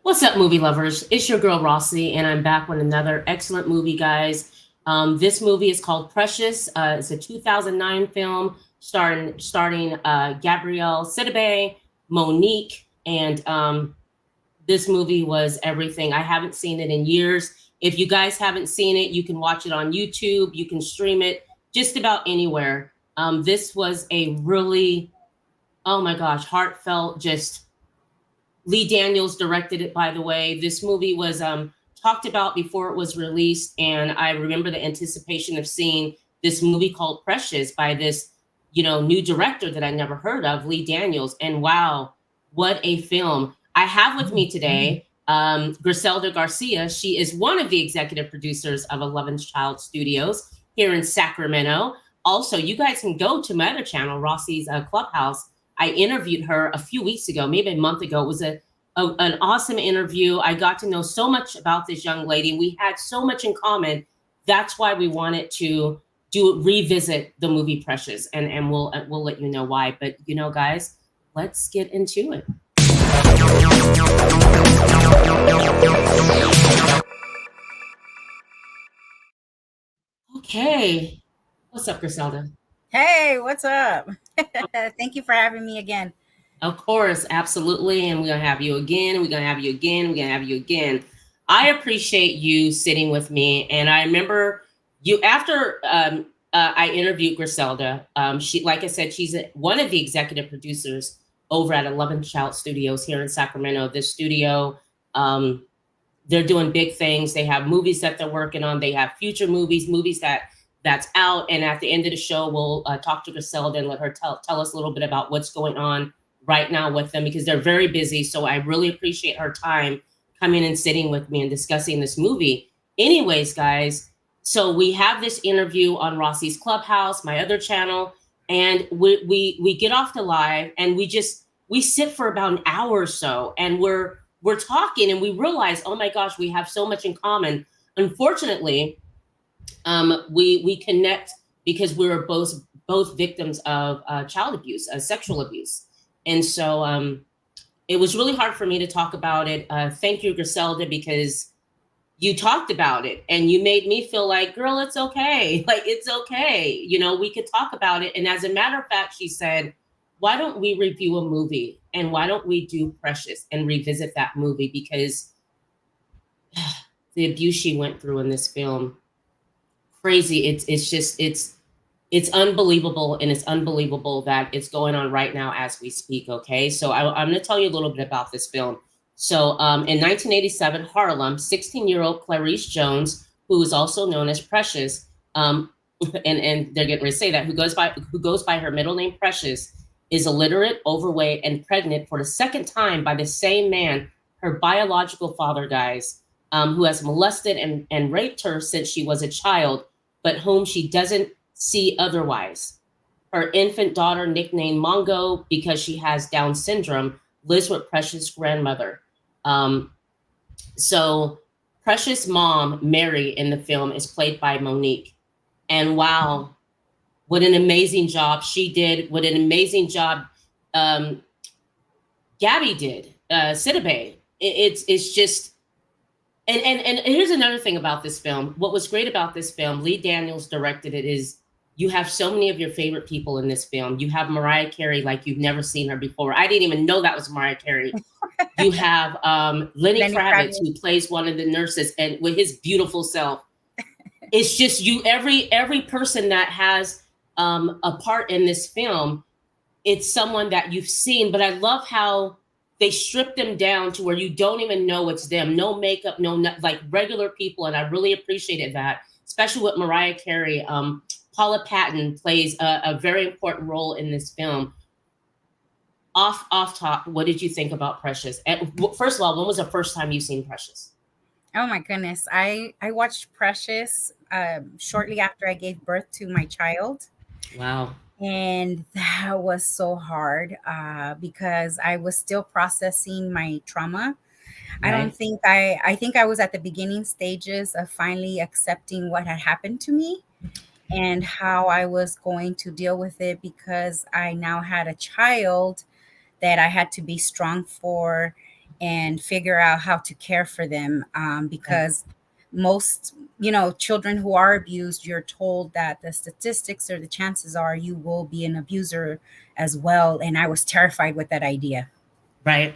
What's up, movie lovers? It's your girl Rossi, and I'm back with another excellent movie, guys. This movie is called Precious. It's a 2009 film starring Gabrielle Sidibe, Monique, and this movie was everything. I haven't seen it in years. If you guys haven't seen it, you can watch it on YouTube. You can stream it just about anywhere. This was a really, oh my gosh, heartfelt, just Lee Daniels directed it, by the way. This movie was talked about before it was released, and I remember the anticipation of seeing this movie called Precious by this, new director that I never heard of, Lee Daniels. And wow, what a film! I have with me today Gricelda Garcia. She is one of the executive producers of 11th Child Studios here in Sacramento. Also, you guys can go to my other channel, Rossi's Clubhouse. I interviewed her a few weeks ago, maybe a month ago. It was an awesome interview. I got to know so much about this young lady. We had so much in common. That's why we wanted to revisit the movie Precious, and we'll let you know why. But guys, let's get into it. Okay, what's up, Griselda? Hey, what's up? Thank you for having me again. Of course, absolutely. And we're going to have you again. We're going to have you again. We're going to have you again. I appreciate you sitting with me. And I remember you after I interviewed Griselda. She, like I said, she's one of the executive producers over at 11th Child Studios here in Sacramento. This studio, they're doing big things. They have movies that they're working on. They have future movies that's out. And at the end of the show, we'll talk to Griselda and let her tell us a little bit about what's going on right now with them, because they're very busy. So I really appreciate her time coming and sitting with me and discussing this movie. Anyways, guys, so we have this interview on Rossi's Clubhouse, my other channel, and we get off the live and we sit for about an hour or so, and we're talking and we realize, oh my gosh, we have so much in common. Unfortunately, we connect because we were both victims of child abuse, sexual abuse. And so it was really hard for me to talk about it. Thank you, Griselda, because you talked about it and you made me feel like, girl, it's okay. Like, it's okay. We could talk about it. And as a matter of fact, she said, why don't we review a movie and why don't we do Precious and revisit that movie? Because the abuse she went through in this film, crazy. It's unbelievable, and it's unbelievable that it's going on right now as we speak. Okay, so I'm going to tell you a little bit about this film. So in 1987, Harlem, 16-year-old Claireece Jones, who is also known as Precious, and they're getting ready to say that, who goes by her middle name Precious, is illiterate, overweight, and pregnant for the second time by the same man, her biological father, guys, who has molested and raped her since she was a child, but whom she doesn't see otherwise. Her infant daughter, nicknamed Mongo because she has Down syndrome, lives with Precious' grandmother. So Precious' mom, Mary, in the film is played by Monique. And wow, what an amazing job she did. What an amazing job Gabby did, Sidibe. It's just, and here's another thing about this film. What was great about this film, Lee Daniels directed it, is you have so many of your favorite people in this film. You have Mariah Carey like you've never seen her before. I didn't even know that was Mariah Carey. You have Lenny Kravitz, who plays one of the nurses, and with his beautiful self. It's just every person that has a part in this film, it's someone that you've seen. But I love how they strip them down to where you don't even know it's them. No makeup, like regular people. And I really appreciated that, especially with Mariah Carey. Paula Patton plays a very important role in this film. Off top, what did you think about Precious? And first of all, when was the first time you seen Precious? Oh my goodness. I watched Precious shortly after I gave birth to my child. Wow. And that was so hard because I was still processing my trauma. Right. I think I was at the beginning stages of finally accepting what had happened to me and how I was going to deal with it, because I now had a child that I had to be strong for. and figure out how to care for them, Right. because most, children who are abused, you're told that the statistics or the chances are you will be an abuser as well, and I was terrified with that idea. Right.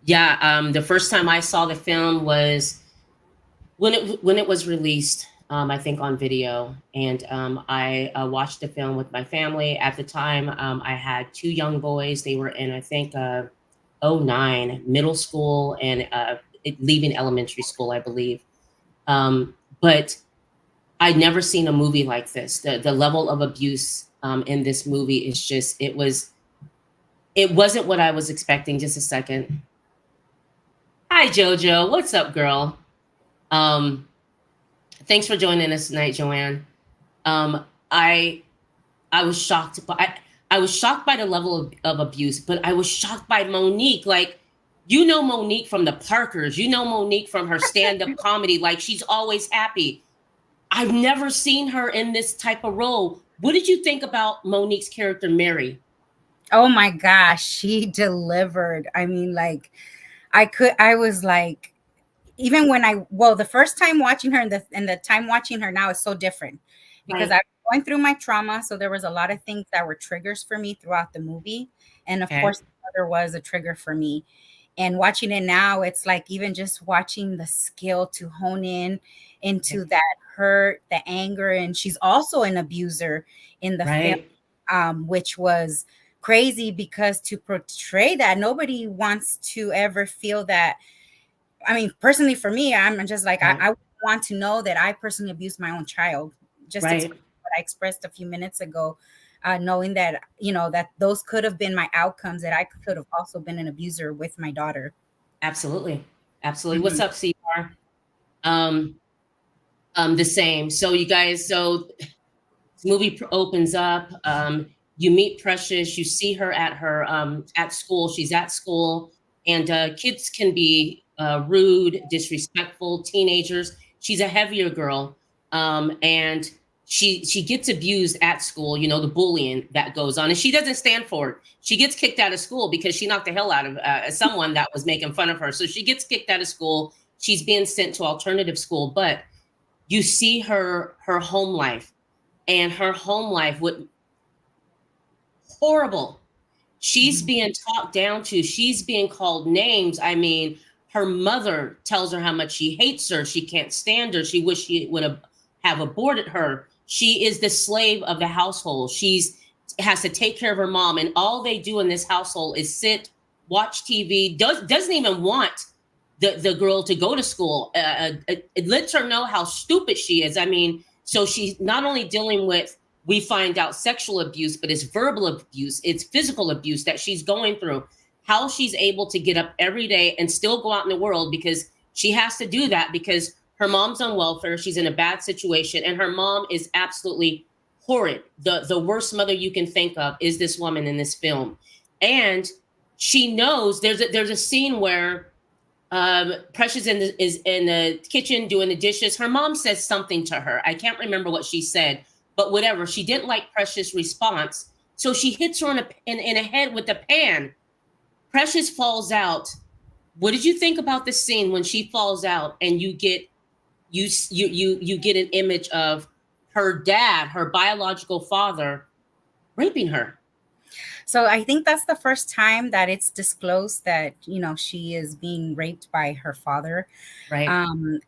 Yeah. The first time I saw the film was when it was released. I think on video, and I watched the film with my family. At the time, I had two young boys. They were in, I think, '09 middle school, and leaving elementary school, I believe. But I'd never seen a movie like this. The level of abuse in this movie is just, it wasn't what I was expecting. Just a second. Hi Jojo, what's up, girl? Um, Thanks for joining us tonight, Joanne. Um, I I was shocked by I was shocked by the level of abuse, but I was shocked by Monique. Like, Monique from the Parkers, Monique from her stand-up comedy, like she's always happy. I've never seen her in this type of role. What did you think about Monique's character, Mary? Oh my gosh, she delivered. I mean, like, I was like, even when the first time watching her, and the time watching her now is so different, because I Right. was going through my trauma. So there was a lot of things that were triggers for me throughout the movie. And of Okay. course, the mother was a trigger for me. And watching it now, it's like even just watching the skill to hone in Okay. into that hurt, the anger. And she's also an abuser in the film, Right. which was crazy, because to portray that, nobody wants to ever feel that. I mean, personally, for me, I'm just like, Right. I want to know that I personally abused my own child. Just Right. express what I expressed a few minutes ago, knowing that, that those could have been my outcomes, that I could have also been an abuser with my daughter. Absolutely. Absolutely. What's Mhm. up, CR? Um, the same. So you guys, this movie opens up. You meet Precious. You see her at school. She's at school, and kids can be rude, disrespectful. Teenagers. She's a heavier girl, and she gets abused at school. The bullying that goes on, and she doesn't stand for it. She gets kicked out of school because she knocked the hell out of someone that was making fun of her. So she gets kicked out of school. She's being sent to alternative school, but you see her home life, and her home life would horrible. She's Mhm. being talked down to. She's being called names. I mean, her mother tells her how much she hates her. She can't stand her. She wish she would have aborted her. She is the slave of the household. She's has to take care of her mom, and all they do in this household is sit, watch TV. Doesn't even want the girl to go to school. It lets her know how stupid she is. I mean, so she's not only dealing with, we find out, sexual abuse, but it's verbal abuse, it's physical abuse that she's going through. How she's able to get up every day and still go out in the world, because she has to do that because her mom's on welfare, she's in a bad situation, and her mom is absolutely horrid. The worst mother you can think of is this woman in this film. And she knows, there's a scene where Precious is in the kitchen doing the dishes. Her mom says something to her. I can't remember what she said, but whatever. She didn't like Precious' response, so she hits her in a head with the pan. Precious falls out. What did you think about the scene when she falls out and you get an image of her dad, her biological father, raping her? So I think that's the first time that it's disclosed that, she is being raped by her father. Right.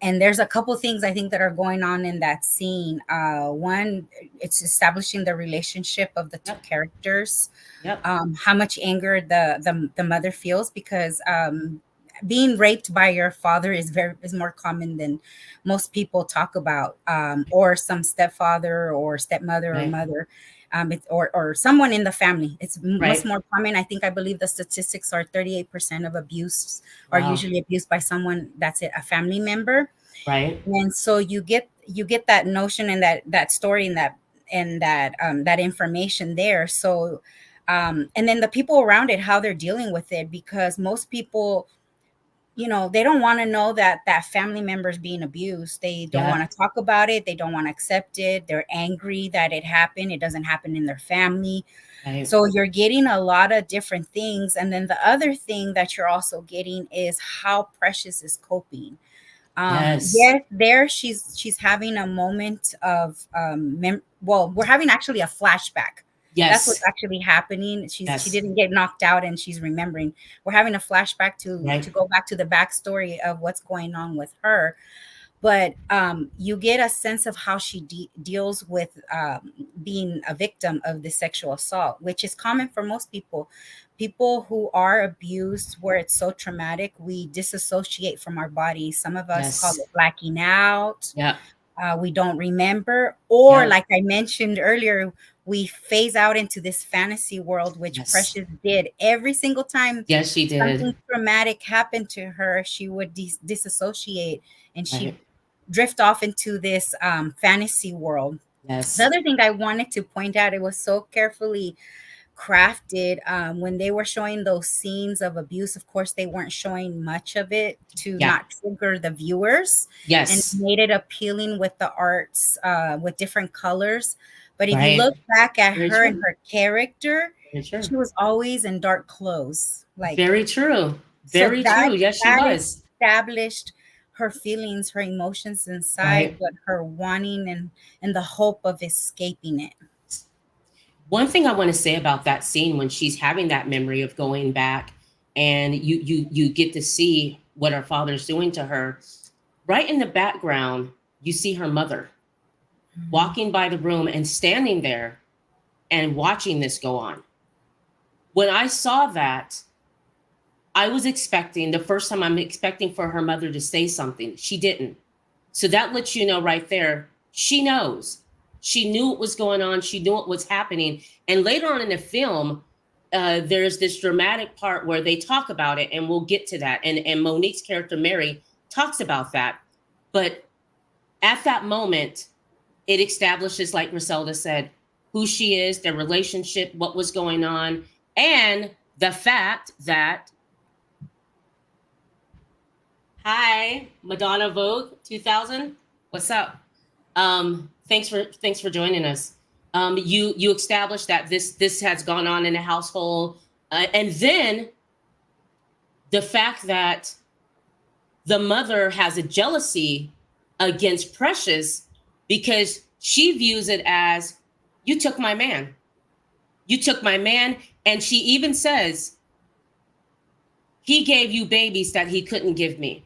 And there's a couple things I think that are going on in that scene. One, it's establishing the relationship of the two Yep. characters, Yep. how much anger the mother feels, because being raped by your father is more common than most people talk about, or some stepfather or stepmother or Right. mother, or someone in the family. It's much Right. more common. I believe the statistics are 38% of abuse are Wow. usually abused by someone that's it, a family member. Right. And so you get that notion, and that story, and that information there. So and then the people around it, how they're dealing with it, because most people, they don't want to know that that family member is being abused. They don't Yeah. want to talk about it. They don't want to accept it. They're angry that it happened. It doesn't happen in their family. Right. So you're getting a lot of different things. And then the other thing that you're also getting is how Precious is coping. Yes. Yes, there she's having a moment of well, we're having actually a flashback. That's what's Yes. actually happening. She Yes. didn't get knocked out and she's remembering. We're having a flashback to Right. go back to the backstory of what's going on with her. But you get a sense of how she deals with being a victim of the sexual assault, which is common for most people. People who are abused, where it's so traumatic, we disassociate from our bodies. Some of us call Yes. it blacking out. Yeah. We don't remember, or Yeah. like I mentioned earlier, we phase out into this fantasy world, which Yes. Precious did every single time Yes, she something did. traumatic happened to her. She would disassociate and she Right. drift off into this fantasy world. The Yes. other thing I wanted to point out, it was so carefully crafted when they were showing those scenes of abuse. Of course, they weren't showing much of it to Yeah. not trigger the viewers, and Yes. made it appealing with the arts, with different colors. But if you Right. look back at Very her and true. her character, Very true. she was always in dark clothes. Like, Very true. so Very true. Yes, she that was. established her feelings, her emotions inside, Right. but her wanting and the hope of escaping it. One thing I want to say about that scene when she's having that memory of going back and you get to see what her father's doing to her, right in the background, you see her mother Mhm. walking by the room and standing there and watching this go on. When I saw that, I was expecting the first time I'm expecting for her mother to say something. She didn't. So that lets you know right there, she knows. She knew what was going on. She knew what was happening. And later on in the film, there's this dramatic part where they talk about it, and we'll get to that. And Monique's character, Mary, talks about that. But at that moment, it establishes, like Griselda said, who she is, their relationship, what was going on, and the fact that, hi, Madonna Vogue 2000, what's up? Thanks for joining us. You established that this has gone on in the household, and then the fact that the mother has a jealousy against Precious because she views it as, you took my man, you took my man, and she even says he gave you babies that he couldn't give me.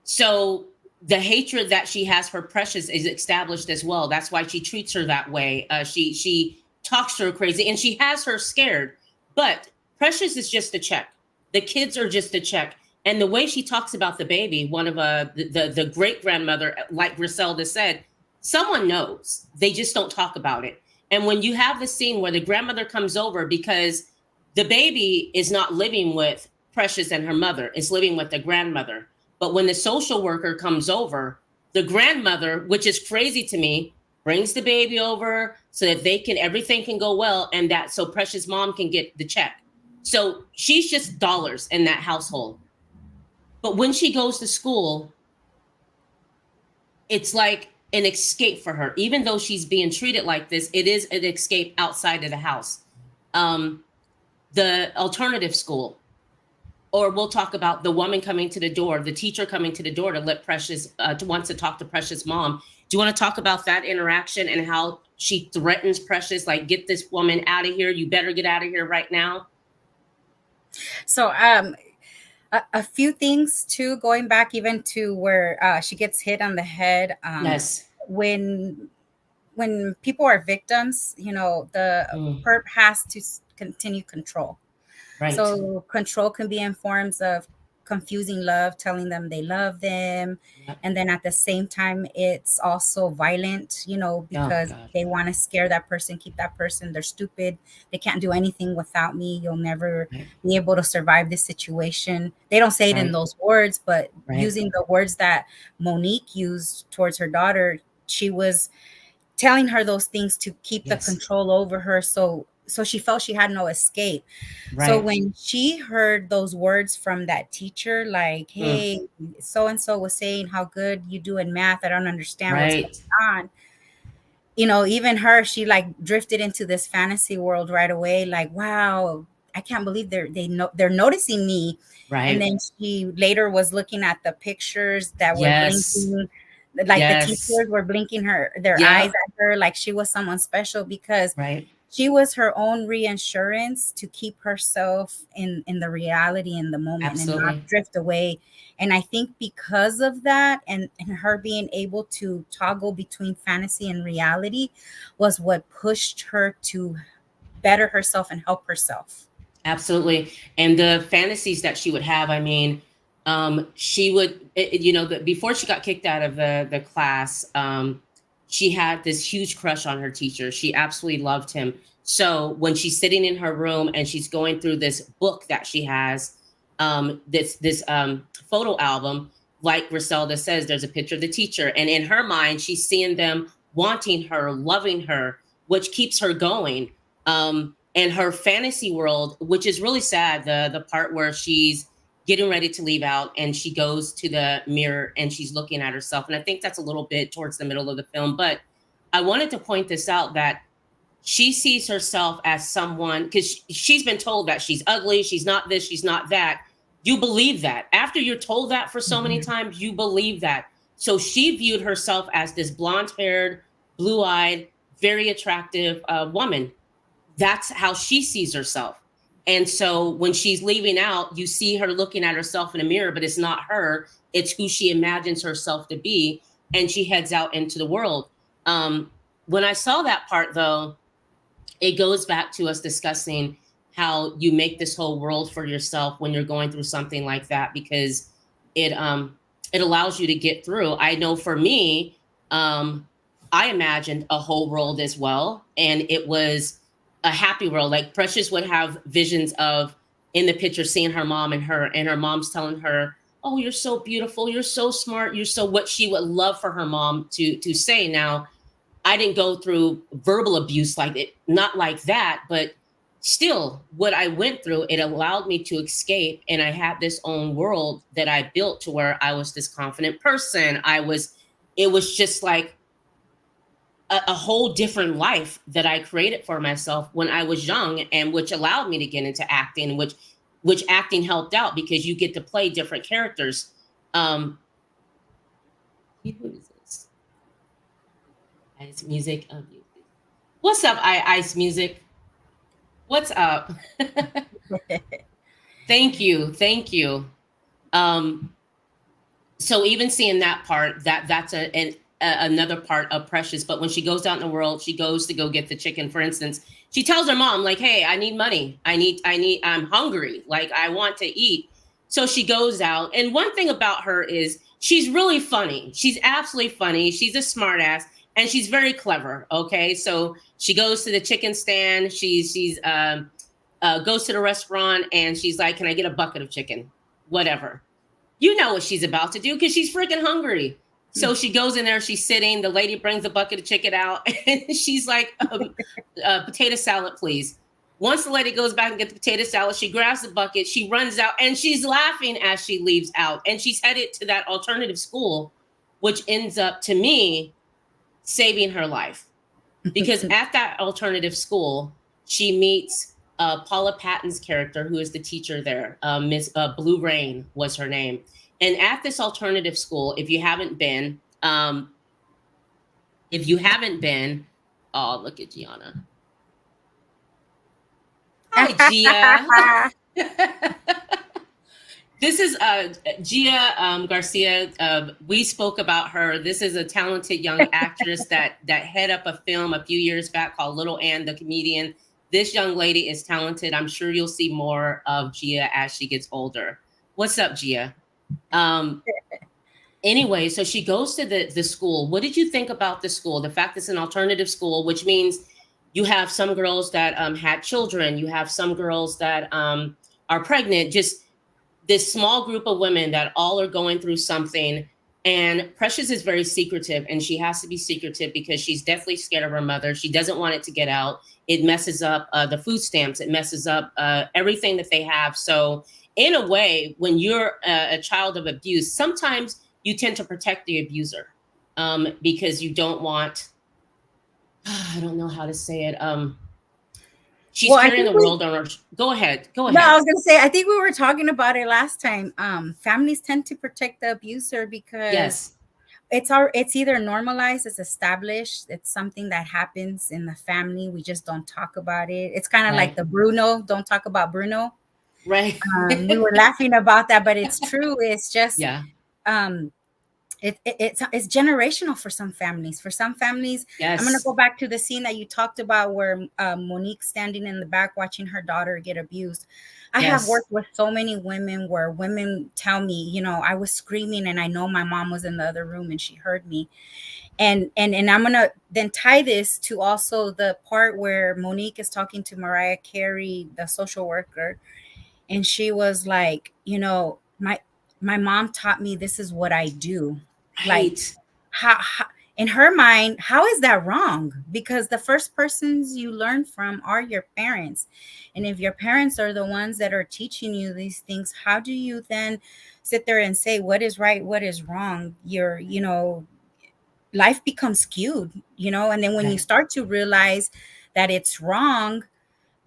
So the hatred that she has for Precious is established as well. That's why she treats her that way. She talks to her crazy, and she has her scared. But Precious is just a check. The kids are just a check. And the way she talks about the baby, one of the great grandmother, like Griselda said, someone knows. They just don't talk about it. And when you have the scene where the grandmother comes over, because the baby is not living with Precious and her mother, it's living with the grandmother. But when the social worker comes over, the grandmother, which is crazy to me, brings the baby over so that everything can go well, and that so Precious mom can get the check. So she's just dollars in that household. But when she goes to school, it's like an escape for her. Even though she's being treated like this, it is an escape outside of the house. Um, the alternative school, or we'll talk about the woman coming to the door, the teacher coming to the door to let Precious, wants to talk to Precious' mom. Do you want to talk about that interaction and how she threatens Precious, like, get this woman out of here. You better get out of here right now. So a few things too, going back even to where she gets hit on the head. Yes. When people are victims, the Mm, perp has to continue control. right. So control can be in forms of confusing love, telling them they love them. Yep. And then at the same time, it's also violent, Oh, because God. they want to scare that person, keep that person. They're stupid. They can't do anything without me. You'll never Right. be able to survive this situation. They don't say it in Right. those words, but Right. using the words that Monique used towards her daughter, she was telling her those things to keep the Yes. control over her. So so she felt she had no escape. So Right. when she heard those words from that teacher, like, Mm. hey, so and so was saying how good you do in math, I don't understand what's going Right. on. You know, even her, she like drifted into this fantasy world right away. Like, wow, I can't believe they're noticing me. And Right. then she later was looking at the pictures that were Yes. blinking, like the Yes. teachers were blinking their eyes Yep. at her, like she was someone special, because Right. she was her own reinsurance to keep herself in the reality in the moment and not Absolutely. drift away. And I think because of that, and her being able to toggle between fantasy and reality was what pushed her to better herself and help herself. Absolutely. And the fantasies that she would have, I mean, she would, before she got kicked out of the class, she had this huge crush on her teacher. She absolutely loved him. So when she's sitting in her room and she's going through this book that she has, this photo album, like Griselda says, there's a picture of the teacher, and in her mind, she's seeing them wanting her, loving her, which keeps her going. And her fantasy world, which is really sad, the part where she's getting ready to leave out and she goes to the mirror and she's looking at herself. And I think that's a little bit towards the middle of the film. But I wanted to point this out, that she sees herself as someone, because she's been told that she's ugly, she's not this, she's not that. You believe that. After you're told that for so many Mhm. times, you believe that. So she viewed herself as this blonde haired, blue eyed, very attractive woman. That's how she sees herself. And so when she's leaving out, you see her looking at herself in a mirror, but it's not her, it's who she imagines herself to be. And she heads out into the world. When I saw that part, though, it goes back to us discussing how you make this whole world for yourself when you're going through something like that, because it allows you to get through. I know for me, I imagined a whole world as well, and it was a happy world. Like Precious would have visions of, in the picture, seeing her mom and her mom's telling her, oh, you're so beautiful, you're so smart, you're so, what she would love for her mom to say. Now, I didn't go through verbal abuse like it, not like that, but still, what I went through, it allowed me to escape. And I had this own world that I built to where I was this confident person. It was just like a whole different life that I created for myself when I was young, and which allowed me to get into acting, which acting helped out because you get to play different characters. Um, what is this? Ice music. What's up, Ice music? What's up? Thank you, thank you. Um, so even seeing that part, that's another part of Precious. But when she goes out in the world, she goes to go get the chicken, for instance. She tells her mom, like, hey, I need money, I'm hungry, like I want to eat. So she goes out, and one thing about her is she's really funny. She's absolutely funny. She's a smartass, and she's very clever. Okay, so she goes to the chicken stand. She's goes to the restaurant, and she's like, can I get a bucket of chicken, whatever. You know what she's about to do because she's freaking hungry. So she goes in there, she's sitting, the lady brings a bucket of chicken out, and she's like, potato salad, please. Once the lady goes back and gets the potato salad, she grabs the bucket, she runs out, and she's laughing as she leaves out. And she's headed to that alternative school, which ends up, to me, saving her life. Because at that alternative school, she meets Paula Patton's character, who is the teacher there. Miss Blue Rain was her name. And at this alternative school, if you haven't been, oh, look at Gianna. Hi, Gia. This is Gia Garcia. We spoke about her. This is a talented young actress that head up a film a few years back called Little Ann the Comedian. This young lady is talented. I'm sure you'll see more of Gia as she gets older. What's up, Gia? Anyway, so she goes to the school. What did you think about the school? The fact it's an alternative school, which means you have some girls that had children. You have some girls that are pregnant. Just this small group of women that all are going through something, And Precious is very secretive, and she has to be secretive because she's deathly scared of her mother. She doesn't want it to get out. It messes up the food stamps. It messes up everything that they have. So in a way, when you're a child of abuse, sometimes you tend to protect the abuser, because you don't want, I don't know how to say it. She's Well, I carrying think the we world on her. Go ahead. Go no, I ahead. was gonna say I think we were talking about it last time. Families tend to protect the abuser because Yes. it's either normalized, it's established, it's something that happens in the family. We just don't talk about it. It's kind of like Right. the Bruno, don't talk about Bruno. Right. We were laughing about that, but it's true. It's just Yeah. um it's generational for some families. For some families, I'm going to Yes. go back to the scene that you talked about where Monique standing in the back watching her daughter get abused. I have Yes. worked with so many women where women tell me, I was screaming and I know my mom was in the other room and she heard me. And I'm going to then tie this to also the part where Monique is talking to Mariah Carey, the social worker, and she was like, my mom taught me this is what I do. Like, Right. how in her mind, how is that wrong? Because the first persons you learn from are your parents. And if your parents are the ones that are teaching you these things, how do you then sit there and say what is right, what is wrong? Life becomes skewed, and then when you Right. start to realize that it's wrong,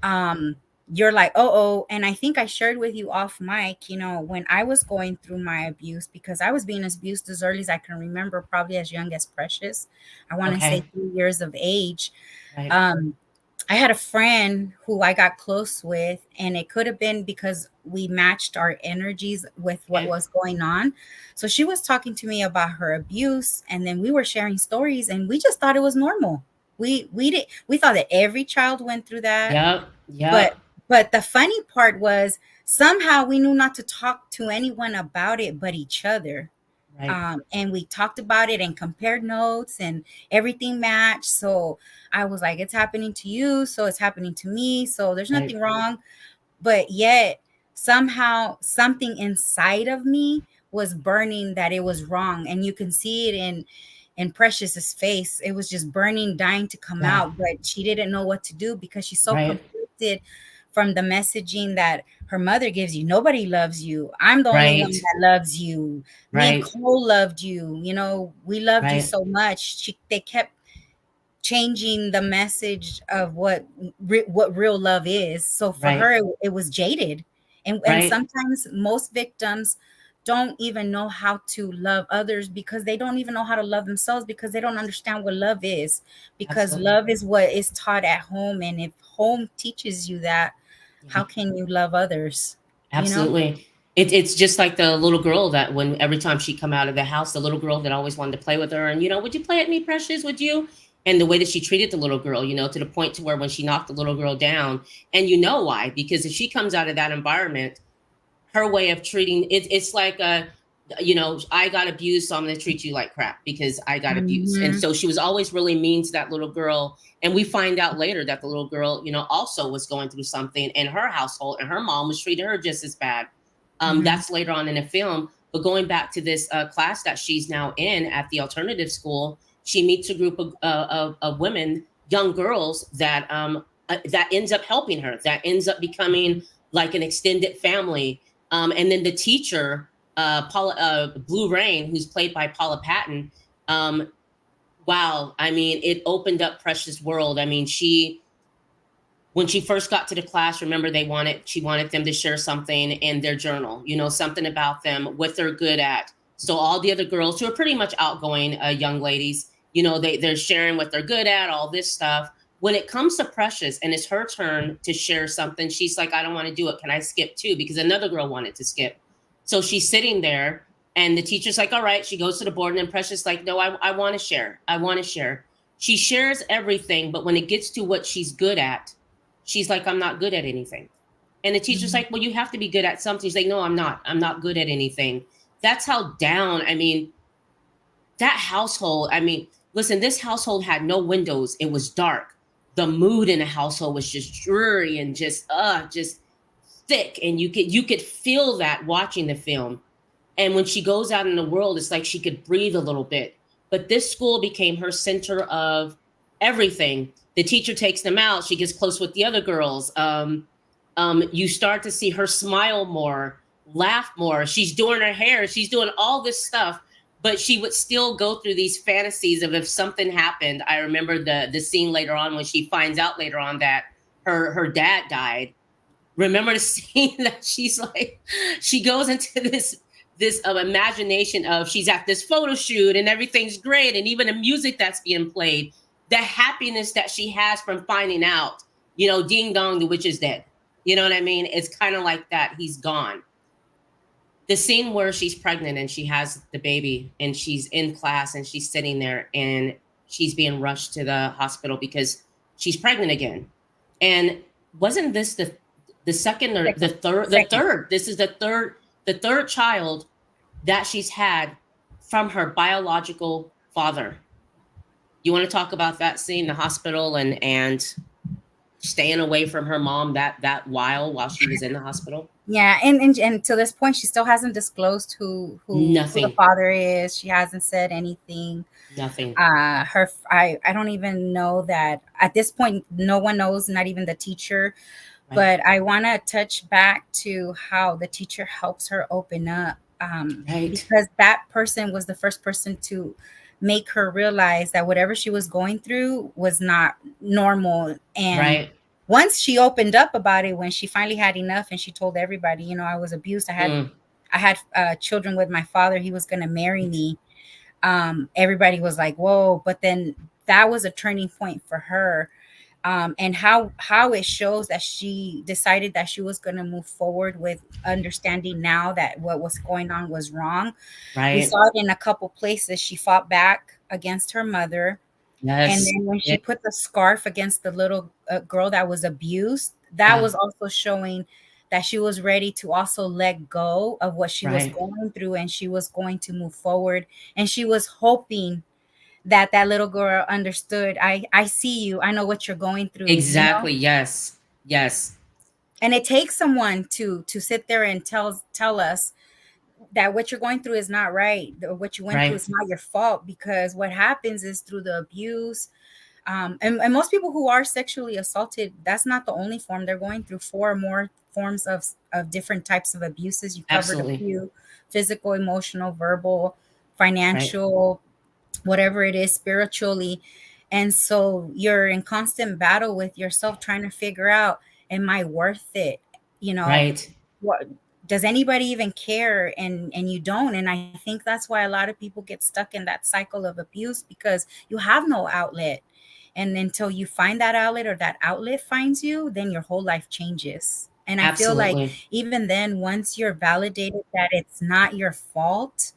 um you're like, oh, and I think I shared with you off mic, when I was going through my abuse, because I was being abused as early as I can remember, probably as young as Precious. I want to say Okay. 3 years of age. Right. um I had a friend who I got close with, and it could have been because we matched our energies with what Okay. was going on. So she was talking to me about her abuse, and then we were sharing stories, and we just thought it was normal. We thought that every child went through that. Yep. but Yep. but the funny part was somehow we knew not to talk to anyone about it but each other. Right. And we talked about it and compared notes and everything matched. So I was like, it's happening to you, so it's happening to me. So there's Right. nothing wrong. But yet somehow something inside of me was burning that it was wrong. And you can see it in Precious's face. It was just burning, dying to come Yeah. out, but she didn't know what to do because she's so Right. conflicted from the messaging that her mother gives you. Nobody loves you. I'm the only one Right. that loves you. Me and Right. Cole loved you. We loved you Right. so much. They kept changing the message of what real love is. So for Right. her, it was jaded. And Right. sometimes most victims don't even know how to love others because they don't even know how to love themselves, because they don't understand what love is, because Absolutely. love is what is taught at home. And if home teaches you that, Yeah. how can you love others? you know Absolutely. It's just like the little girl that when every time she come out of the house, the little girl that always wanted to play with her, and would you play at me, Precious? Would you? And the way that she treated the little girl, to the point to where when she knocked the little girl down, and you know why? Because if she comes out of that environment, her way of treating it's like I got abused, so I'm going to treat you like crap because I got abused. And Mhm. so she was always really mean to that little girl, and we find out later that the little girl also was going through something in her household, and her mom was treating her just as bad. Mhm. That's later on in the film. But going back to this class that she's now in at the alternative school, she meets a group of women, young girls that ends up helping her, that ends up becoming like an extended family. And then the teacher, Blue Rain, who's played by Paula Patton. Wow, I mean, it opened up Precious' world. I mean, when she first got to the class, remember she wanted them to share something in their journal, something about them, what they're good at. So all the other girls who are pretty much outgoing young ladies, they're sharing what they're good at, all this stuff. When it comes to Precious and it's her turn to share something, she's like, I don't want to do it. Can I skip too? Because another girl wanted to skip. So she's sitting there and the teacher's like, all right, she goes to the board, and then Precious like, no, I want to share. I want to share. She shares everything, but when it gets to what she's good at, she's like, I'm not good at anything. And the teacher's Mhm. like, well, you have to be good at something. She's like, no, I'm not. I'm not good at anything. That's how down, I mean, that household, I mean, listen, this household had no windows. It was dark. The mood in the household was just dreary and just thick. And you could feel that watching the film. And when she goes out in the world, it's like she could breathe a little bit. But this school became her center of everything. The teacher takes them out. She gets close with the other girls. You start to see her smile more, laugh more. She's doing her hair. She's doing all this stuff. But she would still go through these fantasies of if something happened. I remember the scene later on when she finds out later on that her dad died. Remember the scene that she's like, she goes into this imagination of she's at this photo shoot and everything's great, and even the music that's being played, the happiness that she has from finding out, ding dong, the witch is dead. You know what I mean? It's kind of like that. He's gone. The scene where she's pregnant and she has the baby and she's in class and she's sitting there and she's being rushed to the hospital because she's pregnant again. And wasn't this the second or the third? The Second. third. This is the third child that she's had from her biological father. You want to talk about that scene, the hospital, and staying away from her mom that while she was in the hospital? Yeah, and to this point, she still hasn't disclosed who the Nothing. father is. She hasn't said anything. Nothing. I don't even know that at this point. No one knows, not even the teacher. Right. But I want to touch back to how the teacher helps her open up, Right. because that person was the first person to make her realize that whatever she was going through was not normal. And Right. once she opened up about it, when she finally had enough and she told everybody, I was abused. I had children with my father. He was going to marry me. Everybody was like, whoa. But then that was a turning point for her. And how it shows that she decided that she was going to move forward with understanding now that what was going on was wrong. Right. We saw it in a couple places. She fought back against her mother. Yes. And then when she put the scarf against the little girl that was abused, that was also showing that she was ready to also let go of what she was going through, and she was going to move forward. And she was hoping that little girl understood. I see you. I know what you're going through. Exactly. Yes. Yes. And it takes someone to sit there and tell us that what you're going through is not right. What you went through is not your fault, because what happens is through the abuse. And most people who are sexually assaulted, that's not the only form they're going through. 4 or more forms of different types of abuses. You covered a few: physical, emotional, verbal, financial, whatever it is, spiritually. And so you're in constant battle with yourself, trying to figure out, am I worth it? What does anybody even care? And you don't. And I think that's why a lot of people get stuck in that cycle of abuse, because you have no outlet. And until you find that outlet, or that outlet finds you, then your whole life changes. And I feel like even then, once you're validated that it's not your fault,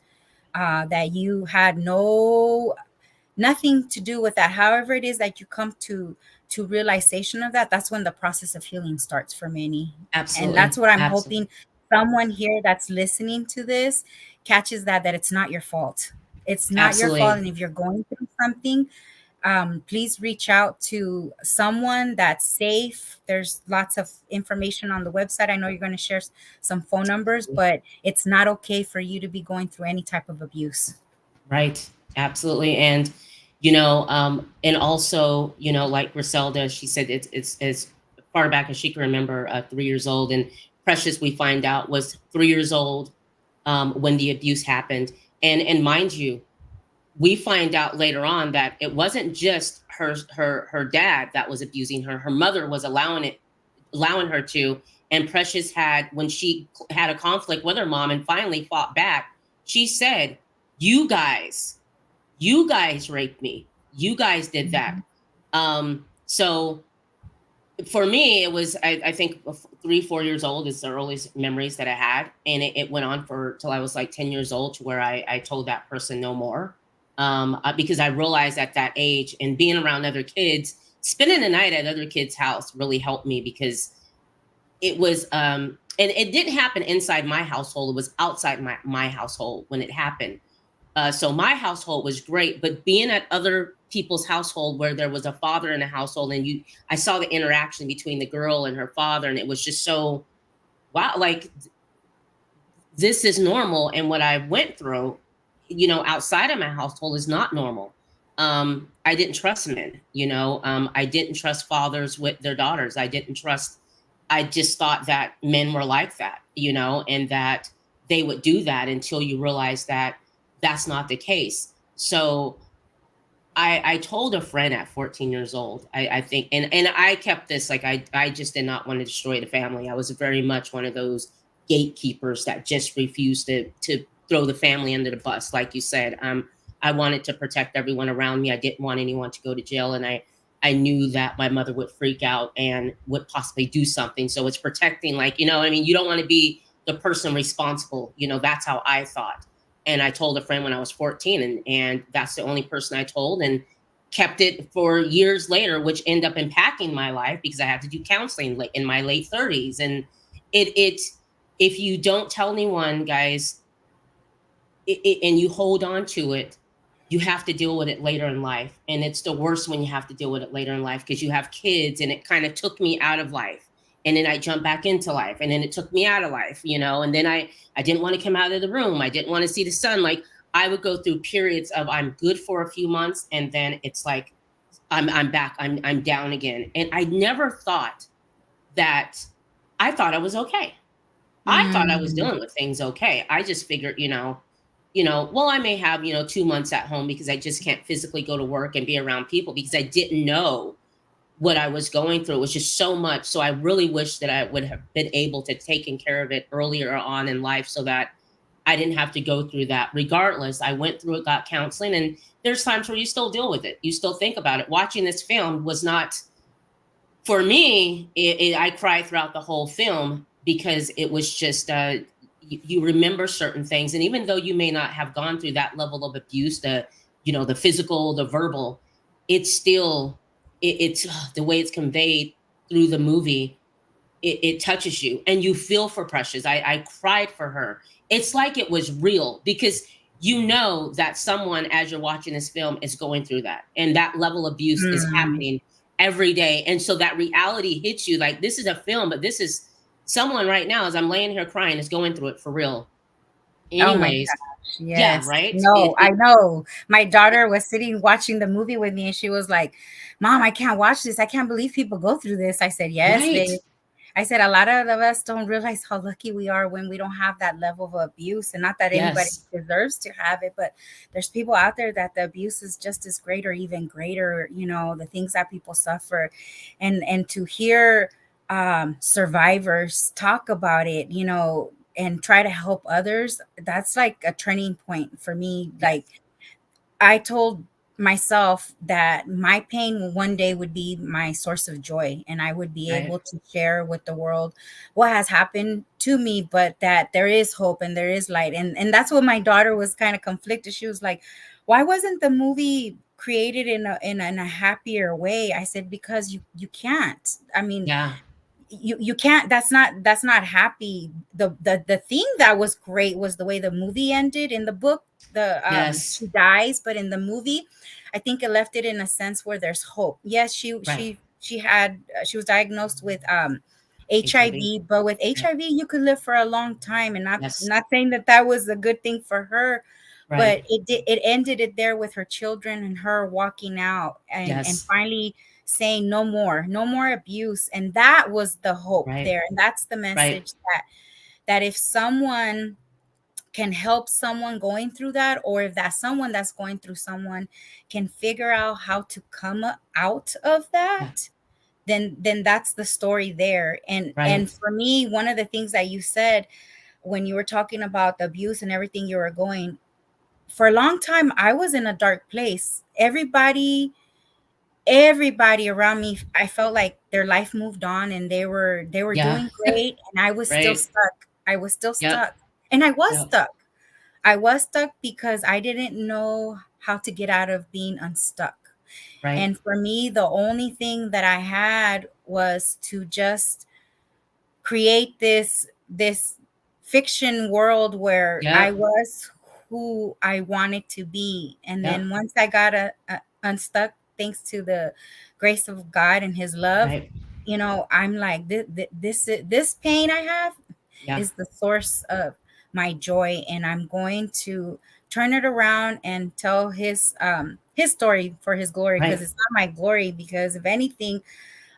that you had nothing to do with that, however it is that you come to realization of that, that's when the process of healing starts for many. Absolutely. And that's what I'm hoping someone here that's listening to this catches, that it's not your fault. It's not your fault. And if you're going through something, please reach out to someone that's safe. There's lots of information on the website. I know you're going to share some phone numbers, but it's not okay for you to be going through any type of abuse. Right. Absolutely. And, and also, like Gricelda, she said it's as far back as she can remember, 3 years old. And Precious, we find out, was 3 years old when the abuse happened. And mind you, we find out later on that it wasn't just her dad that was abusing her. Her mother was allowing her to. And Precious had, when she had a conflict with her mom and finally fought back, she said, you guys raped me. You guys did that. So for me, it was, I think 3-4 years old is the earliest memories that I had. And it went on till I was like 10 years old, to where I told that person no more. Because I realized at that age, and being around other kids, spending the night at other kids' house really helped me, because it was, and it didn't happen inside my household. It was outside my household when it happened. So my household was great, but being at other people's household where there was a father in the household, and I saw the interaction between the girl and her father, and it was just so, wow, like this is normal, and what I went through, outside of my household is not normal. I didn't trust men. I didn't trust fathers with their daughters. I just thought that men were like that, and that they would do that, until you realize that that's not the case. So I told a friend at 14 years old, I think, and I kept this, like, I just did not want to destroy the family. I was very much one of those gatekeepers that just refused to throw the family under the bus, like you said. I wanted to protect everyone around me. I didn't want anyone to go to jail, and I knew that my mother would freak out and would possibly do something. So it's protecting, like, I mean, you don't want to be the person responsible. That's how I thought. And I told a friend when I was 14, and that's the only person I told, and kept it for years later, which ended up impacting my life, because I had to do counseling in my late 30s. And it if you don't tell anyone, guys, and you hold on to it, you have to deal with it later in life. And it's the worst when you have to deal with it later in life, because you have kids, and it kind of took me out of life. And then I jumped back into life, and then it took me out of life, and then I didn't want to come out of the room. I didn't want to see the sun. Like, I would go through periods of, I'm good for a few months, and then it's like, I'm back, I'm down again. And I never thought that, I thought I was okay. I thought I was Mm, dealing with things okay. I just figured, well, I may have, 2 months at home, because I just can't physically go to work and be around people, because I didn't know what I was going through. It was just so much. So I really wish that I would have been able to taken care of it earlier on in life, so that I didn't have to go through that. Regardless, I went through it, got counseling, and there's times where you still deal with it. You still think about it. Watching this film was not, for me, I cried throughout the whole film, because it was just, you remember certain things. And even though you may not have gone through that level of abuse, the physical, the verbal, it's still, it's the way it's conveyed through the movie. It touches you, and you feel for Precious. I cried for her. It's like it was real, because that someone, as you're watching this film, is going through that, and that level of abuse is mm. happening every day. And so that reality hits you, like, this is a film, but this is someone right now, as I'm laying here crying, is going through it for real. Oh my Anyways, gosh. yeah, Yes. right. No, I know. My daughter was sitting watching the movie with me and she was like, "Mom, I can't watch this. I can't believe people go through this." I said, "Yes, Right. babe." I said, "A lot of us don't realize how lucky we are when we don't have that level of abuse. And not that anybody Yes. deserves to have it, but there's people out there that the abuse is just as great or even greater, the things that people suffer. And to hear survivors talk about it, and try to help others, that's like a turning point for me. Yes. Like, I told myself that my pain one day would be my source of joy, and I would be Right. able to share with the world what has happened to me, but that there is hope and there is light. And that's what my daughter was kind of conflicted. She was like, "Why wasn't the movie created in a happier way?" I said, "Because you can't. I mean, Yeah. you can't. That's not happy. The thing that was great was the way the movie ended. In the book, the Yes. she dies, but in the movie, I think it left it in a sense where there's hope. Yes, Right. she was diagnosed with HIV. HIV, but with Right. HIV you could live for a long time. And not Yes. not saying that was a good thing for her, Right. but it ended it there with her children and her walking out and Yes. finally saying no more, no more abuse. And that was the hope Right. there. And that's the Right. message, that if someone can help someone going through that, or if that someone that's going through someone can figure out how to come out of Yeah. that, then that's the story there. And Right. for me, one of the things that you said when you were talking about the abuse and everything you were going, for a long time I was in a dark place. Everybody around me, I felt like their life moved on and they were Yeah. doing great, and I was still Right. stuck. I was still Yep. stuck. And I was Yep. stuck. I was stuck because I didn't know how to get out of being unstuck. Right. And for me, the only thing that I had was to just create this fiction world where I Yep. was who I wanted to be. And Yep. then once I got unstuck, thanks to the grace of God and His love, Right. I'm like, this pain I have Yeah. is the source of my joy, and I'm going to turn it around and tell his story for his glory, because Right. it's not my glory. Because if anything,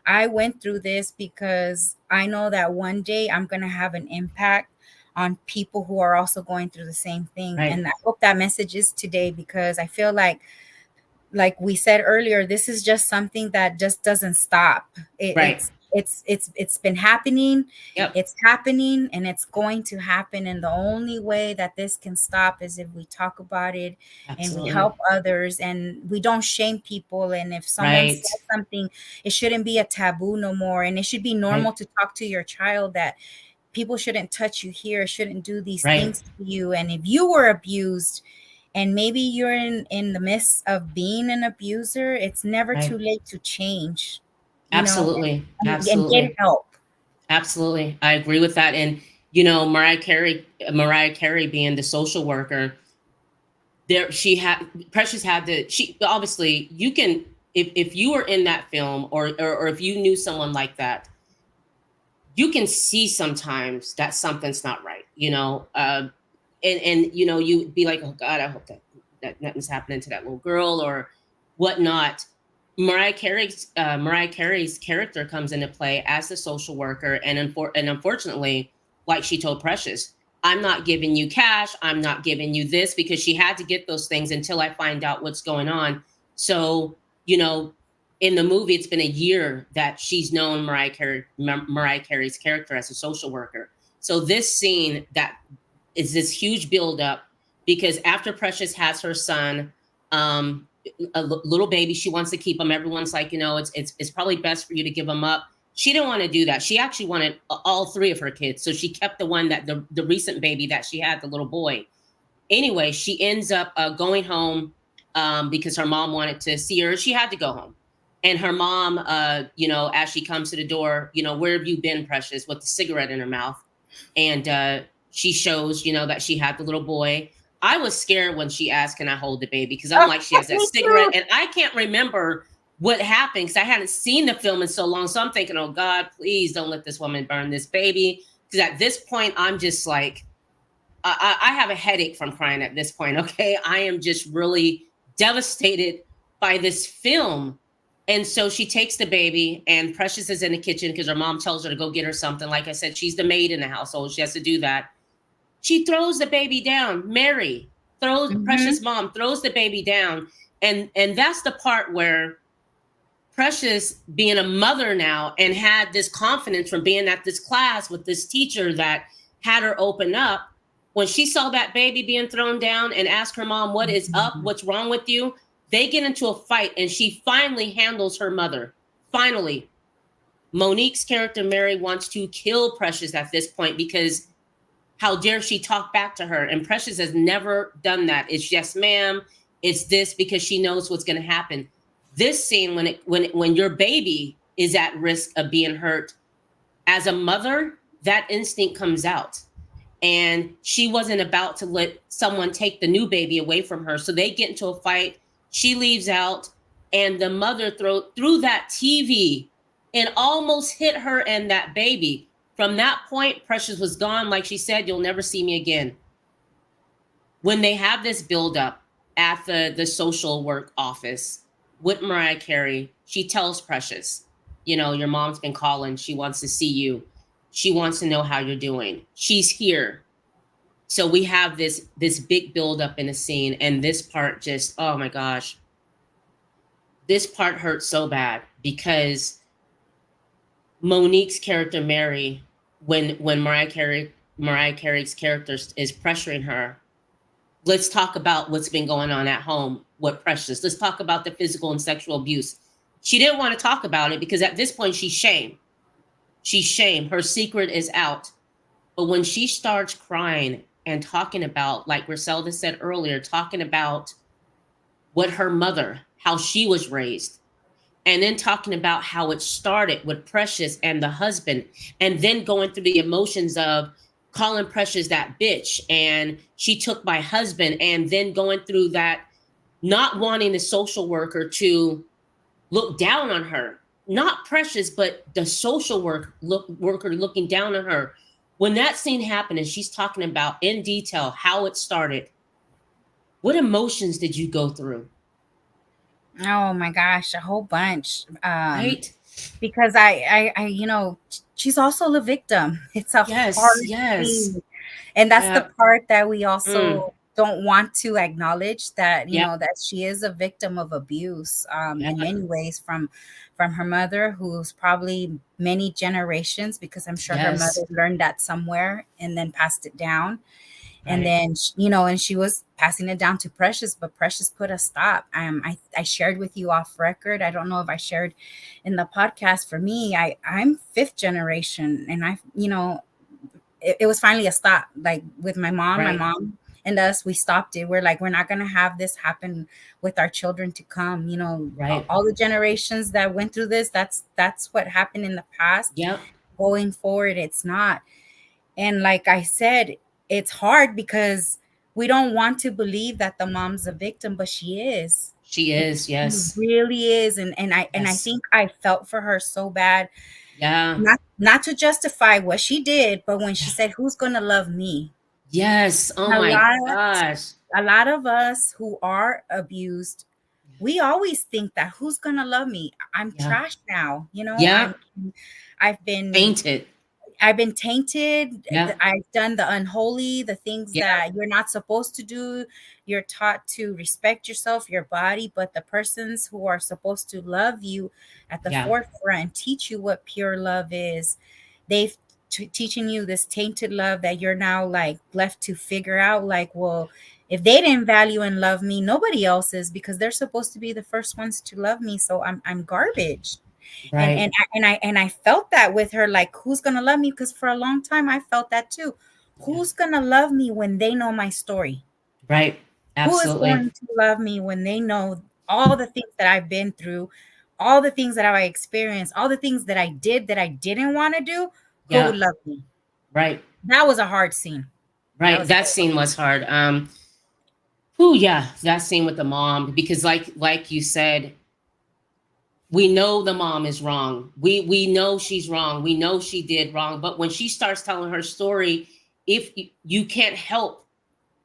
I went through this because I know that one day I'm going to have an impact on people who are also going through the same thing. Right. And I hope that message is today, because I feel like we said earlier, this is just something that just doesn't stop. Right. It's been happening. Yep. It's happening, and it's going to happen. And the only way that this can stop is if we talk about it and we Absolutely. help others and we don't shame people. And if someone Right. says something, it shouldn't be a taboo no more. And it should be Right. normal to talk to your child that people shouldn't touch you here, shouldn't do these Right. things to you. And if you were abused, and maybe you're in the midst of being an abuser, it's never too Right. late to change, Absolutely. and get Absolutely. help. Absolutely. I agree with that. And Mariah Carey being the social worker, there she had Precious had to she obviously you can if you were in that film, or if you knew someone like that, you can see sometimes that something's not right, and you be like, oh God, I hope that nothing's happening to that little girl or whatnot. Mariah Carey's character comes into play as the social worker, and unfortunately, like she told Precious, I'm not giving you cash, I'm not giving you this, because she had to get those things until I find out what's going on. So, you know, in the movie, it's been a year that she's known Mariah Carey's character as a social worker. So this scene that is this huge buildup, because after Precious has her son, little baby, she wants to keep him. Everyone's like, it's probably best for you to give him up. She didn't want to do that. She actually wanted all three of her kids, so she kept the one that the recent baby that she had, the little boy. Anyway, she ends up going home because her mom wanted to see her. She had to go home. And her mom, as she comes to the door, where have you been, Precious, with the cigarette in her mouth? And she shows, that she had the little boy. I was scared when she asked, can I hold the baby? Because I'm Oh, like, she has that me cigarette. too. And I can't remember what happened because I hadn't seen the film in so long. So I'm thinking, oh God, please don't let this woman burn this baby. Because at this point, I'm just like, I have a headache from crying at this point. Okay. I am just really devastated by this film. And so she takes the baby, and Precious is in the kitchen because her mom tells her to go get her something. Like I said, she's the maid in the household. She has to do that. She throws the baby down. Precious Mhm. mom throws the baby down. And that's the part where Precious, being a mother now and had this confidence from being at this class with this teacher that had her open up, when she saw that baby being thrown down and asked her mom, what is up? Mhm. What's wrong with you? They get into a fight, and she finally handles her mother. Finally, Monique's character, Mary, wants to kill Precious at this point because how dare she talk back to her? And Precious has never done that. It's yes, ma'am. It's this, because she knows what's going to happen. This scene, when your baby is at risk of being hurt, as a mother, that instinct comes out. And she wasn't about to let someone take the new baby away from her. So they get into a fight. She leaves out, and the mother threw that TV and almost hit her and that baby. From that point, Precious was gone. Like she said, you'll never see me again. When they have this buildup at the social work office with Mariah Carey, she tells Precious, your mom's been calling. She wants to see you. She wants to know how you're doing. She's here. So we have this big buildup in a scene, and this part just, oh my gosh, this part hurts so bad because Monique's character Mary, when Mariah Carey's character is pressuring her, let's talk about what's been going on at home with Precious. Let's talk about the physical and sexual abuse. She didn't want to talk about it because at this point she's shame. She's shame. Her secret is out. But when she starts crying and talking about, like Griselda said earlier, talking about what her mother, how she was raised, and then talking about how it started with Precious and the husband, and then going through the emotions of calling Precious that bitch, and she took my husband, and then going through that, not wanting the social worker to look down on her, not Precious, but the social worker looking down on her. When that scene happened and she's talking about in detail how it started, what emotions did you go through? Oh my gosh, a whole bunch. Right? Because she's also the victim. It's a Yes, hard yes. scene. And that's the Yeah. part that we Mm, also don't want to acknowledge, that yeah. that she is a victim of abuse, Yeah. in many ways, from her mother, who's probably many generations, because I'm sure her mother Yes. learned that somewhere and then passed it down. And Right. then and she was passing it down to Precious, but Precious put a stop. I shared with you off record, I don't know if I shared in the podcast. For me, I'm fifth generation, and it was finally a stop. Like with my Right. mom and us, we stopped it. We're like, we're not going to have this happen with our children to come. Right. All the generations that went through this, that's what happened in the past. Yep. Going forward, it's not. And like I said, it's hard because we don't want to believe that the mom's a victim, but she is. She is. She Yes. really is. And I Yes. think I felt for her so bad, Yeah. not to justify what she did, but when she Yeah. said, "Who's gonna love me?" Yes. Oh A my lot, gosh. a lot of us who are abused, we always think that, who's gonna love me? I'm Yeah. trash now. Yeah. I've been Painted. I've been tainted. Yeah. I've done the unholy, the things Yeah. that you're not supposed to do. You're taught to respect yourself, your body, but the persons who are supposed to love you at the Yeah. forefront and teach you what pure love is, they've teaching you this tainted love that you're now like left to figure out. Like, well, if they didn't value and love me, nobody else is, because they're supposed to be the first ones to love me. So I'm garbage. and Right. and I felt that with her, like, who's gonna love me? Because for a long time I felt that too. Yeah. Who's gonna love me when they know my story? Right. Who is Absolutely. going to love me when they know all the things that I've been through, all the things that I experienced, all the things that I did that I didn't want to do? Who would Yeah. love me? Right. That was a hard scene. That Right. was That very hard. scene was hard. Who, yeah, that scene with the mom, because like you said, we know the mom is wrong. We know she's wrong. We know she did wrong. But when she starts telling her story, if you can't help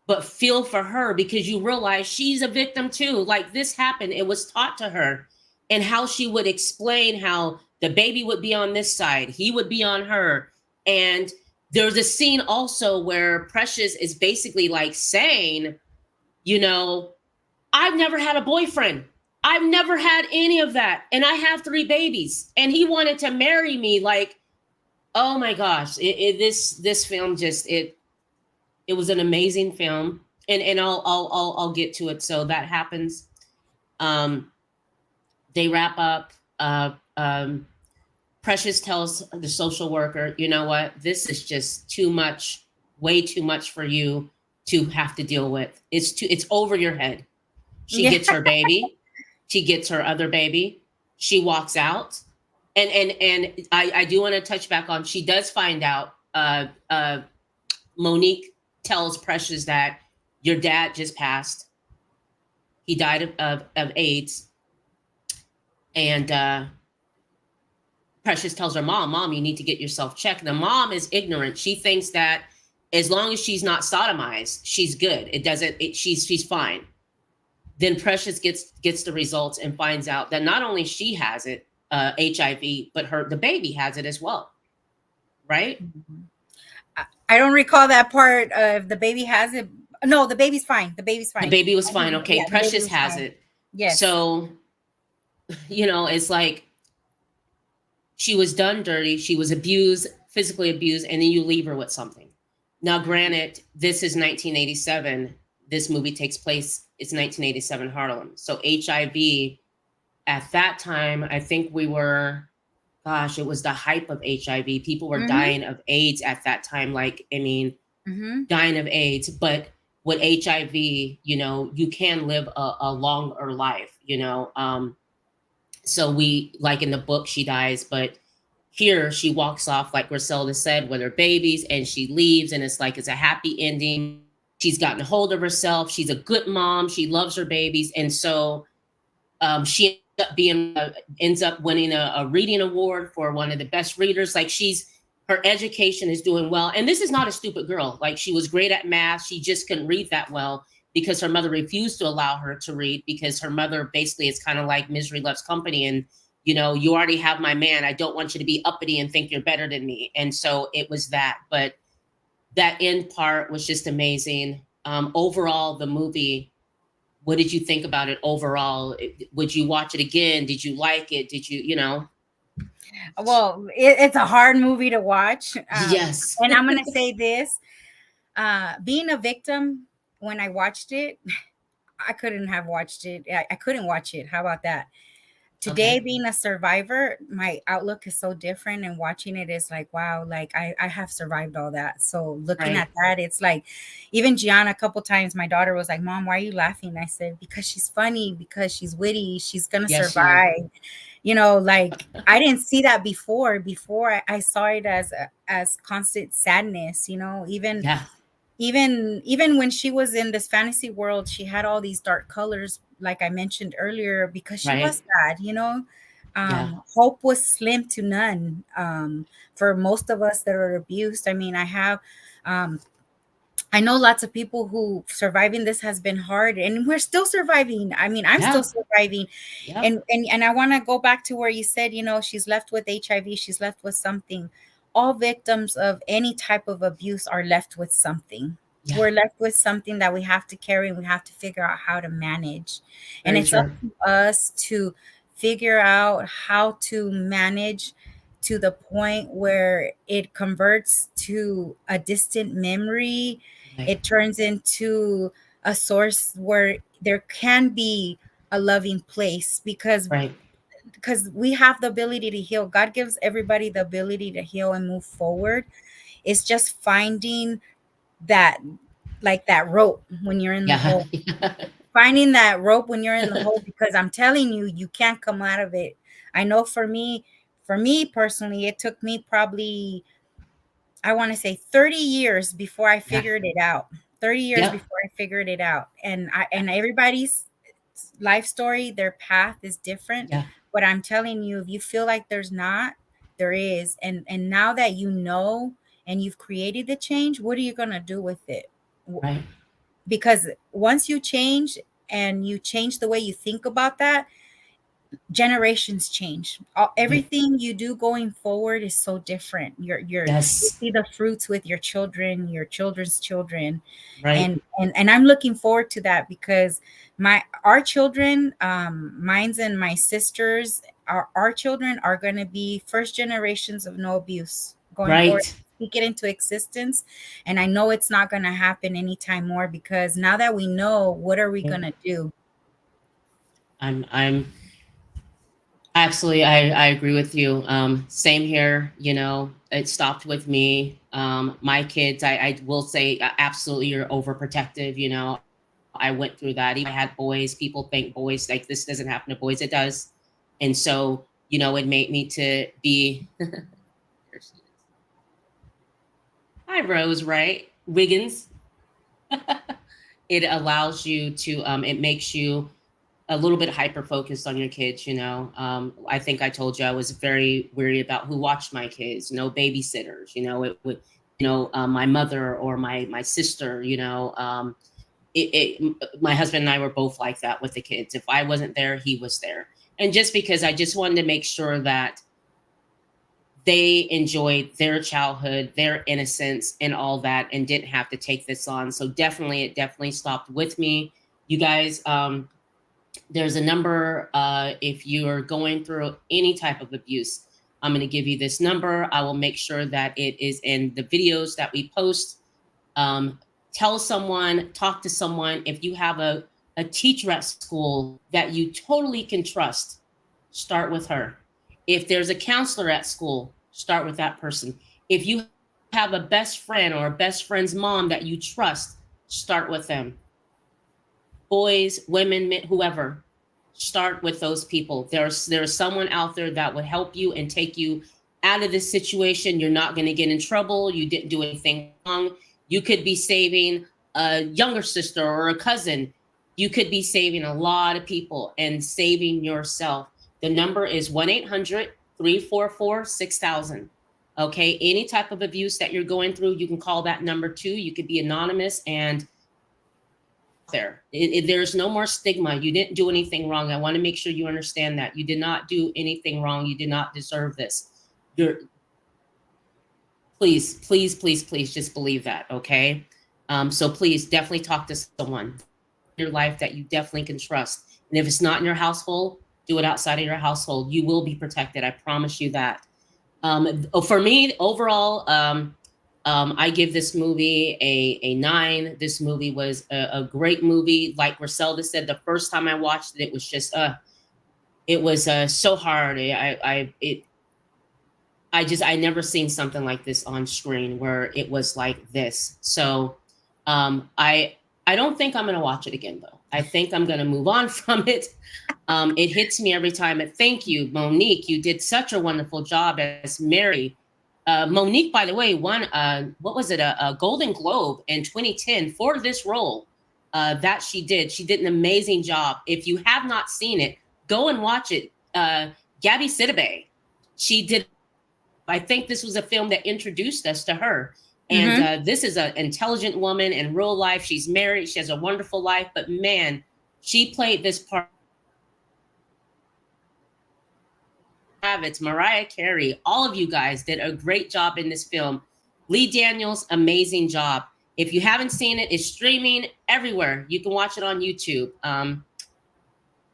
but feel for her, because you realize she's a victim too. Like, this happened, it was taught to her, and how she would explain how the baby would be on this side, he would be on her. And there's a scene also where Precious is basically like saying, you know, I've never had a boyfriend. I've never had any of that. And I have 3 babies. And he wanted to marry me. Like, oh my gosh. This film just, it was an amazing film. And I'll get to it. So that happens. Um, they wrap up. Precious tells the social worker, you know what? This is just too much, way too much for you to have to deal with. It's over your head. She Yeah. gets her baby. She gets her other baby. She walks out. And I do want to touch back on, she does find out, Monique tells Precious that your dad just passed. He died of AIDS. And Precious tells her mom, you need to get yourself checked. The mom is ignorant. She thinks that as long as she's not sodomized, she's good. She's fine. Then Precious gets the results and finds out that not only she has it, HIV, but the baby has it as well. Right? I don't recall that part of the baby has it. No, the baby's fine. The baby's The fine. baby was fine. Yeah, Okay, the baby Precious was has fine. it. Yes. So, it's like she was done dirty. She was abused, physically abused, and then you leave her with something. Now, granted, this is 1987. This movie takes place, it's 1987 Harlem. So HIV at that time, I think we were, gosh, it was the hype of HIV. People were Mm-hmm. dying of AIDS at that time. Like, I mean, Mm-hmm. dying of AIDS. But with HIV, you can live a longer life, So like in the book, she dies, but here she walks off, like Griselda said, with her babies, and she leaves, and it's like, it's a happy ending. She's gotten a hold of herself. She's a good mom. She loves her babies. And so she ends up winning a reading award for one of the best readers. Like, her education is doing well. And this is not a stupid girl. Like, she was great at math. She just couldn't read that well because her mother refused to allow her to read, because her mother basically is kind of like misery loves company. And, you know, you already have my man. I don't want you to be uppity and think you're better than me. And so it was that. But that end part was just amazing. Overall, the movie, what did you think about it overall? Would you watch it again? Did you like it? Did you, you know? Well, it's a hard movie to watch. Yes. And I'm gonna say this: being a victim, when I watched it, I couldn't have watched it. I couldn't watch it. How about that? Today, Okay. being a survivor, my outlook is so different, and watching it is like, wow, like I have survived all that. So looking Right. at that, it's like, even Gianna, a couple times my daughter was like, Mom, why are you laughing? I said, because she's funny, because she's witty, she's gonna Yes, she is. survive. You know, like, I didn't see that before I saw it as constant sadness, you know. Yeah. Even when she was in this fantasy world, she had all these dark colors, like I mentioned earlier, because she Right. was sad, you know. Yeah. Hope was slim to none, for most of us that are abused. I mean, um, I know lots of people who surviving this has been hard, and we're still surviving. I mean, I'm still Yeah. surviving. Yep. And I want to go back to where you said, you know, she's left with HIV, she's left with something. All victims of any type of abuse are left with something. Yeah. We're left with something that we have to carry, and we have to figure out how to manage. And Very it's up true. to us to figure out how to manage to the point where it converts to a distant memory. Right. It turns into a source where there can be a loving place, Right. because we have the ability to heal. God gives everybody the ability to heal and move forward. It's just finding that, like that rope when you're in the Yeah. hole. Finding that rope when you're in the hole, because I'm telling you, you can't come out of it. I know for me personally, it took me probably, I want to say 30 years before I Yeah. figured it out. 30 years Yep. before I figured it out. And everybody's life story, their path is different. Yeah. But I'm telling you, if you feel like there's not, there is. And now that you know and you've created the change, what are you going to do with it? Right. Because once you change and you change the way you think about that, generations change. Right. Everything you do going forward is so different. You Yes. see the fruits with your children, your children's children. Right. And I'm looking forward to that, because our children, mine's and my sisters, our children are going to be first generations of no abuse going forward. Right. Speak it into existence. And I know it's not going to happen anytime more, because now that we know, what are we going Right. to do? I'm absolutely, I agree with you. Same here, you know, it stopped with me. My kids, I will say, absolutely, you're overprotective, you know. I went through that. Even I had boys, people think boys, like, this doesn't happen to boys, it does. And so, you know, it made me to be hi Rose, right? Wiggins. It allows you to it makes you a little bit hyper focused on your kids, you know. I think I told you I was very weary about who watched my kids. No babysitters, you know. It would, you know, my mother or my sister, you know. My husband and I were both like that with the kids. If I wasn't there, he was there. And just because I just wanted to make sure that they enjoyed their childhood, their innocence, and all that, and didn't have to take this on. So definitely, it definitely stopped with me. You guys, there's a number. If you are going through any type of abuse, I'm going to give you this number. I will make sure that it is in the videos that we post. Um, Tell someone, talk to someone. If you have a teacher at school that you totally can trust, start with her. If there's a counselor at school, start with that person. If you have a best friend or a best friend's mom that you trust, start with them. Boys, women, men, whoever, start with those people. There's someone out there that would help you and take you out of this situation. You're not going to get in trouble. You didn't do anything wrong. You could be saving a younger sister or a cousin. You could be saving a lot of people and saving yourself. The number is 1-800-344-6000. Okay, any type of abuse that you're going through, you can call that number too. You could be anonymous, and there's no more stigma. You didn't do anything wrong. I want to make sure you understand that you did not do anything wrong. You did not deserve this. You're, please, please, please, please just believe that. Okay. So please definitely talk to someone in your life that you definitely can trust. And if it's not in your household, do it outside of your household. You will be protected. I promise you that. For me, overall, I give this movie a 9. This movie was a great movie. Like Gricelda said, the first time I watched it, it was just so hard. I never seen something like this on screen where it was like this. So I don't think I'm gonna watch it again though. I think I'm gonna move on from it. It hits me every time. And thank you, Monique. You did such a wonderful job as Mary. Monique, by the way, won what was it, a Golden Globe in 2010 for this role that she did. She did an amazing job. If you have not seen it, go and watch it. Gabourey Sidibe, she did. I think this was a film that introduced us to her. And this is an intelligent woman in real life. She's married. She has a wonderful life. But man, she played this part. It's Mariah Carey. All of you guys did a great job in this film. Lee Daniels, amazing job. If you haven't seen it, it's streaming everywhere. You can watch it on YouTube.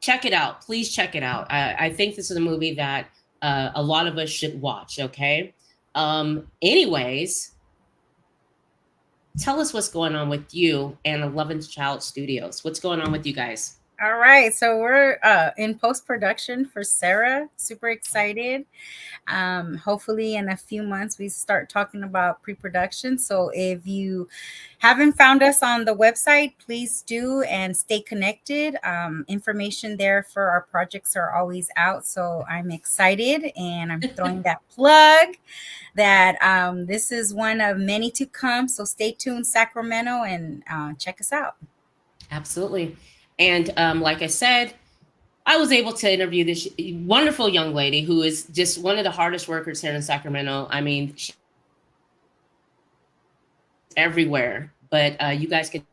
Check it out. Please check it out. I think this is a movie that a lot of us should watch, okay? Anyways, tell us what's going on with you and 11th Child Studios. What's going on with you guys? All right, so we're in post-production for Sarah. Super excited. Hopefully in a few months we start talking about pre-production. So if you haven't found us on the website, please do, and stay connected. Information there for our projects are always out. So I'm excited, and I'm throwing that plug that this is one of many to come. So stay tuned, Sacramento, and check us out. Absolutely. And like I said, I was able to interview this wonderful young lady who is just one of the hardest workers here in Sacramento. I mean, she's everywhere, but you guys can.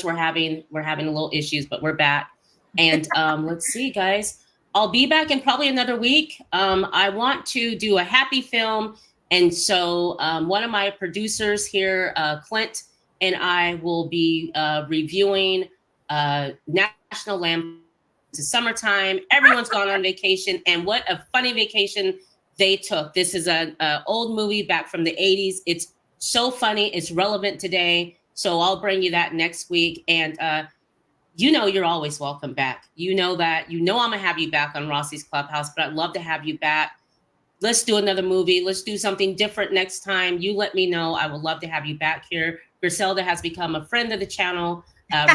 We're having a little issues, but we're back. And let's see, guys. I'll be back in probably another week. I want to do a happy film. And so one of my producers here, Clint, and I will be reviewing National Lampoon's summertime. Everyone's gone on vacation, and what a funny vacation they took. This is an old movie back from the 80s. It's so funny. It's relevant today. So I'll bring you that next week. And you know you're always welcome back. You know that. You know I'm going to have you back on Rossi's Clubhouse, but I'd love to have you back. Let's do another movie. Let's do something different next time. You let me know. I would love to have you back here. Gricelda has become a friend of the channel.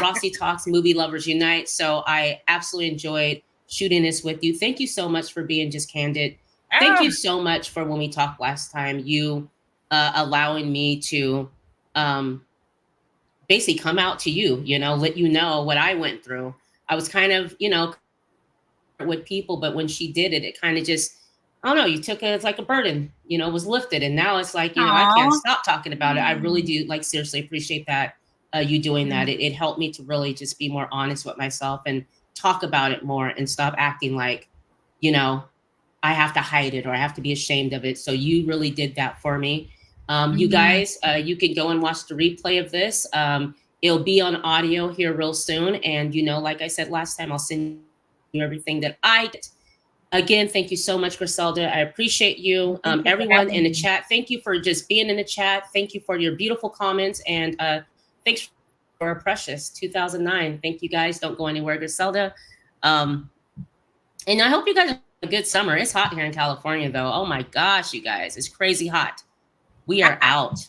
Rossi Talks, Movie Lovers Unite. So I absolutely enjoyed shooting this with you. Thank you so much for being just candid. Thank you so much for when we talked last time, you allowing me to basically come out to you, you know, let you know what I went through. I was kind of, you know, with people, but when she did it, it kind of just, I don't know, you took it, it's like a burden, you know, was lifted. And now it's like, you know, I can't stop talking about it. I really do, like, seriously appreciate that, you doing that. It helped me to really just be more honest with myself and talk about it more and stop acting like, you know, I have to hide it or I have to be ashamed of it. So you really did that for me. You guys, you can go and watch the replay of this. It'll be on audio here real soon. And, you know, like I said last time, I'll send you everything that I did. Again, thank you so much, Gricelda. I appreciate you. Everyone in the chat, thank you for just being in the chat. Thank you for your beautiful comments. And thanks for Precious 2009. Thank you guys. Don't go anywhere, Gricelda. And I hope you guys have a good summer. It's hot here in California, though. Oh, my gosh, you guys. It's crazy hot. We are out.